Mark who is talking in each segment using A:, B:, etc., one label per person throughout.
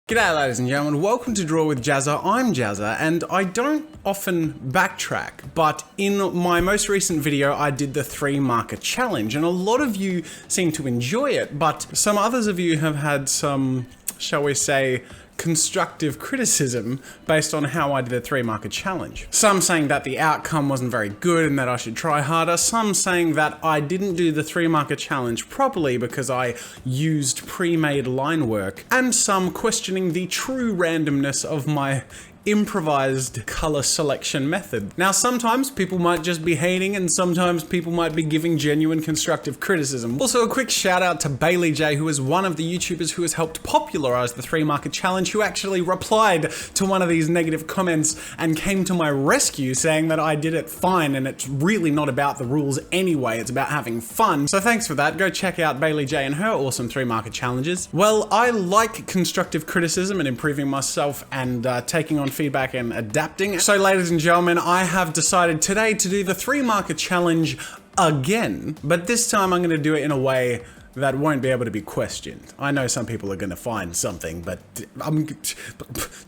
A: G'day ladies and gentlemen, welcome to Draw with Jazza. I'm Jazza and I don't often backtrack, but in my most recent video I did the 3 marker challenge and a lot of you seem to enjoy it, but some others of you have had some, shall we say, constructive criticism based on how I did a 3 marker challenge. Some saying that the outcome wasn't very good and that I should try harder, some saying that I didn't do the 3 marker challenge properly because I used pre-made line work, and some questioning the true randomness of my improvised color selection method. Now sometimes people might just be hating and sometimes people might be giving genuine constructive criticism. Also a quick shout out to Bailey J, who is one of the YouTubers who has helped popularize the 3 marker challenge, who actually replied to one of these negative comments and came to my rescue saying that I did it fine and it's really not about the rules anyway, it's about having fun. So thanks for that. Go check out Bailey J and her awesome 3 marker challenges. Well, I like constructive criticism and improving myself and taking on feedback and adapting. So ladies and gentlemen, I have decided today to do the 3 marker challenge again, but this time I'm going to do it in a way that won't be able to be questioned. I know some people are going to find something, but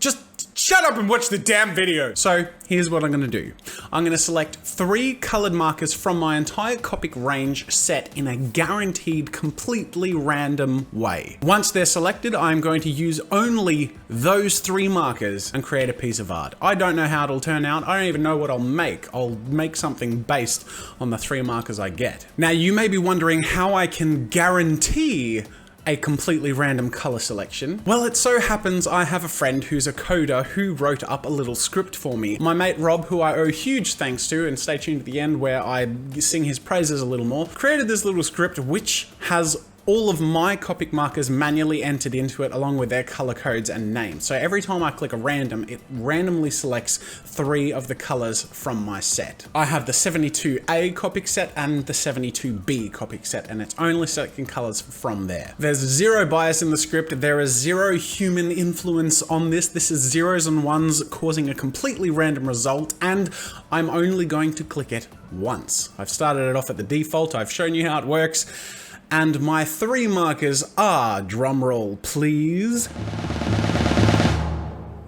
A: just shut up and watch the damn video. So here's what I'm going to do. I'm going to select 3 colored markers from my entire Copic range set in a guaranteed completely random way. Once they're selected, I'm going to use only those 3 markers and create a piece of art. I don't know how it'll turn out. I don't even know what I'll make. I'll make something based on the 3 markers I get. Now you may be wondering how I can guarantee a completely random color selection. Well, it so happens I have a friend who's a coder who wrote up a little script for me. My mate Rob, who I owe huge thanks to, and stay tuned at the end where I sing his praises a little more, created this little script which has all of my Copic markers manually entered into it along with their color codes and names. So every time I click a random, it randomly selects 3 of the colors from my set. I have the 72A Copic set and the 72B Copic set, and it's only selecting colors from there. There's 0 bias in the script. There is 0 human influence on this. This is 0s and 1s causing a completely random result, and I'm only going to click it once. I've started it off at the default. I've shown you how it works. And my 3 markers are, drumroll please.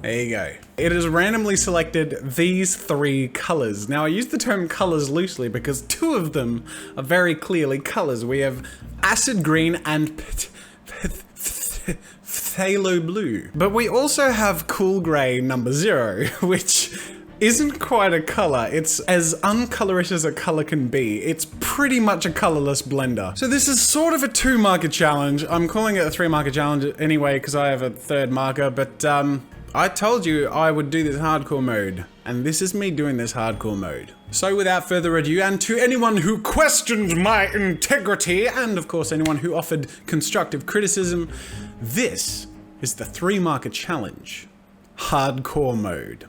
A: There you go. It has randomly selected these 3 colors. Now I use the term colors loosely because 2 of them are very clearly colors. We have acid green and phthalo blue. But we also have cool gray number 0, which isn't quite a color. It's as uncolorish as a color can be. It's pretty much a colorless blender. So this is sort of a 2 marker challenge. I'm calling it a 3 marker challenge anyway because I have a 3rd marker, but I told you I would do this hardcore mode, and this is me doing this hardcore mode. So without further ado, and to anyone who questioned my integrity, and of course anyone who offered constructive criticism, this is the 3 marker challenge, hardcore mode.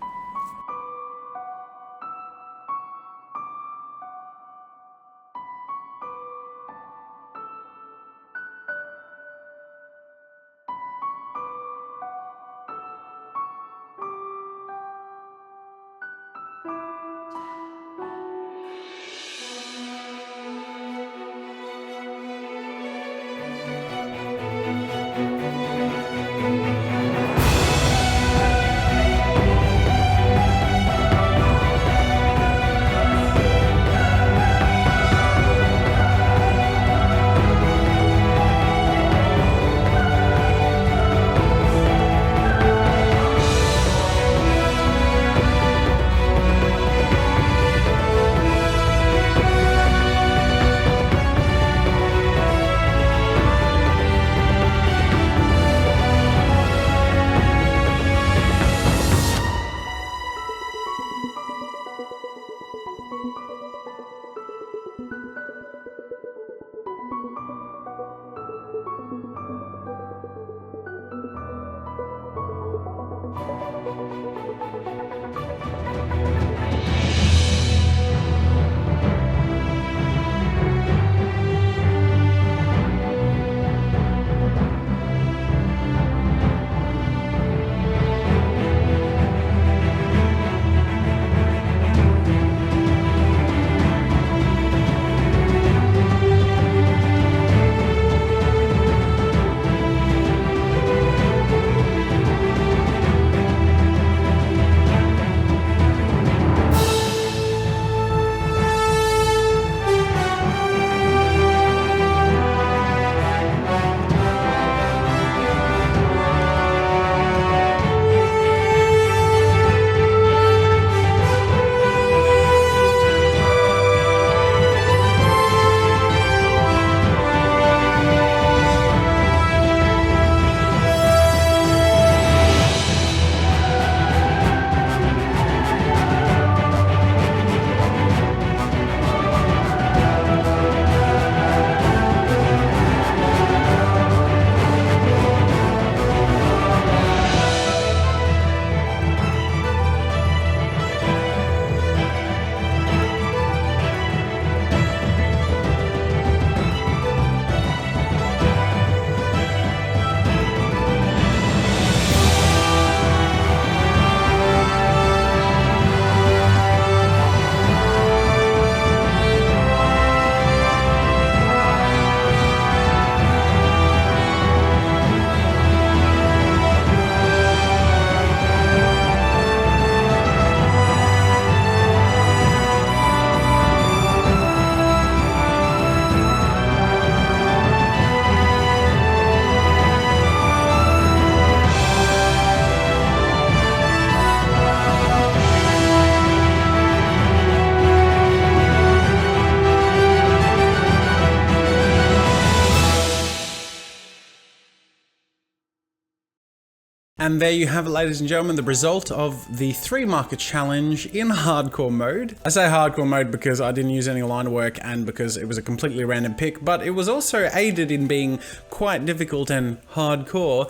A: And there you have it, ladies and gentlemen, the result of the 3 marker challenge in hardcore mode. I say hardcore mode because I didn't use any line work and because it was a completely random pick, but it was also aided in being quite difficult and hardcore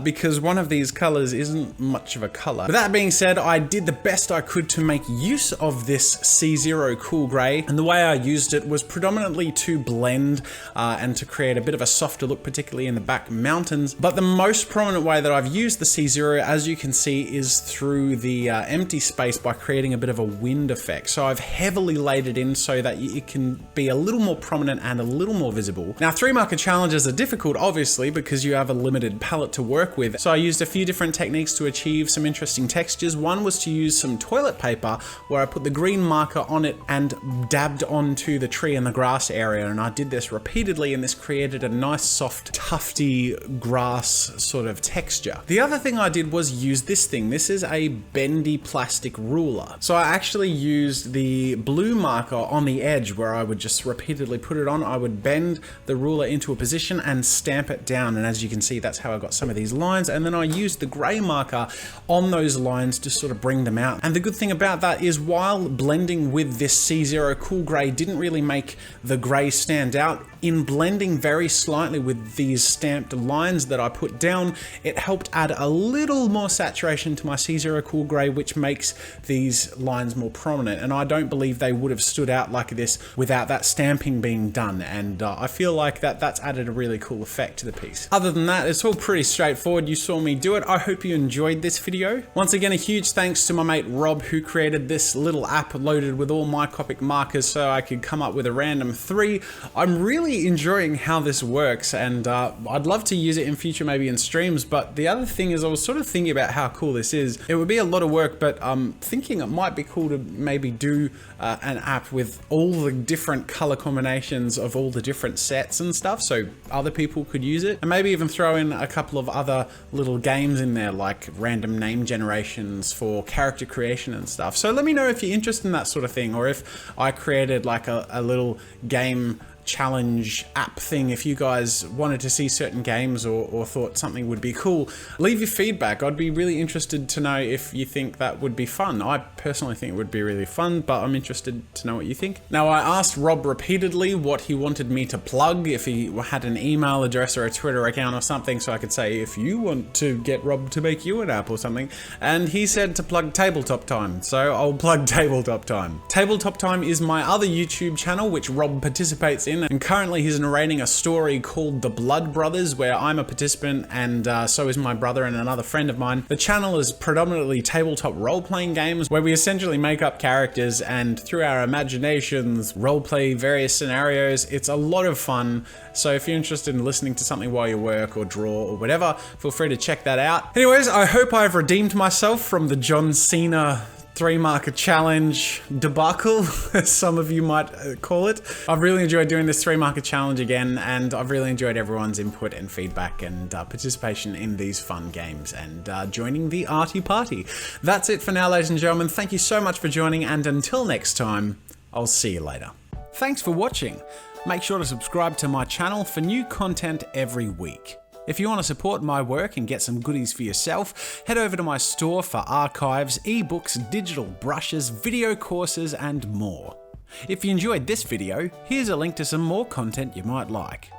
A: because one of these colors isn't much of a color. With that being said, I did the best I could to make use of this C0 cool gray, and the way I used it was predominantly to blend and to create a bit of a softer look, particularly in the back mountains. But the most prominent way that I've used the C0, as you can see, is through the empty space by creating a bit of a wind effect. So I've heavily laid it in so that it can be a little more prominent and a little more visible. Now, 3 marker challenges are difficult, obviously, because you have a limited palette to work with. So I used a few different techniques to achieve some interesting textures. One was to use some toilet paper where I put the green marker on it and dabbed onto the tree and the grass area. And I did this repeatedly, and this created a nice, soft, tufty grass sort of texture. The other thing I did was use this thing. This is a bendy plastic ruler. So I actually used the blue marker on the edge where I would just repeatedly put it on. I would bend the ruler into a position and stamp it down. And as you can see, that's how I got some of these lines. And then I used the gray marker on those lines to sort of bring them out. And the good thing about that is while blending with this C0 cool gray didn't really make the gray stand out, in blending very slightly with these stamped lines that I put down, it helped add a little more saturation to my C0 cool gray, which makes these lines more prominent. And I don't believe they would have stood out like this without that stamping being done. And I feel like that's added a really cool effect to the piece. Other than that, it's all pretty straightforward. You saw me do it. I hope you enjoyed this video. Once again, a huge thanks to my mate Rob, who created this little app loaded with all my Copic markers so I could come up with a random 3. I'm really enjoying how this works, and I'd love to use it in future, maybe in streams. But the other thing is, I was sort of thinking about how cool this is. It would be a lot of work, but I'm thinking it might be cool to maybe do an app with all the different color combinations of all the different sets and stuff, so other people could use it, and maybe even throw in a couple of other little games in there, like random name generations for character creation and stuff. So let me know if you're interested in that sort of thing, or if I created like a little game challenge app thing. If you guys wanted to see certain games or thought something would be cool, leave your feedback. I'd be really interested to know if you think that would be fun. I personally think it would be really fun, but I'm interested to know what you think. Now, I asked Rob repeatedly what he wanted me to plug, if he had an email address or a Twitter account or something, so I could say, if you want to get Rob to make you an app or something. And he said to plug Tabletop Time, so I'll plug Tabletop Time. Tabletop Time is my other YouTube channel, which Rob participates in, and currently he's narrating a story called The Blood Brothers, where I'm a participant, and so is my brother and another friend of mine. The channel is predominantly tabletop role-playing games, where we essentially make up characters and through our imaginations roleplay various scenarios. It's a lot of fun, so if you're interested in listening to something while you work or draw or whatever, feel free to check that out. Anyways, I hope I've redeemed myself from the John Cena 3 marker challenge debacle, as some of you might call it. I've really enjoyed doing this 3 marker challenge again, and I've really enjoyed everyone's input and feedback and participation in these fun games and joining the arty party. That's it for now, ladies and gentlemen. Thank you so much for joining, and until next time, I'll see you later. Thanks for watching. Make sure to subscribe to my channel for new content every week. If you want to support my work and get some goodies for yourself, head over to my store for archives, ebooks, digital brushes, video courses, and more. If you enjoyed this video, here's a link to some more content you might like.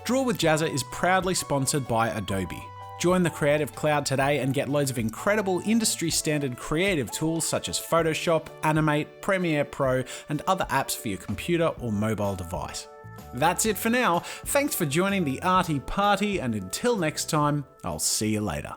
A: Draw with Jazza is proudly sponsored by Adobe. Join the Creative Cloud today and get loads of incredible industry-standard creative tools such as Photoshop, Animate, Premiere Pro, and other apps for your computer or mobile device. That's it for now. Thanks for joining the arty party, and until next time, I'll see you later.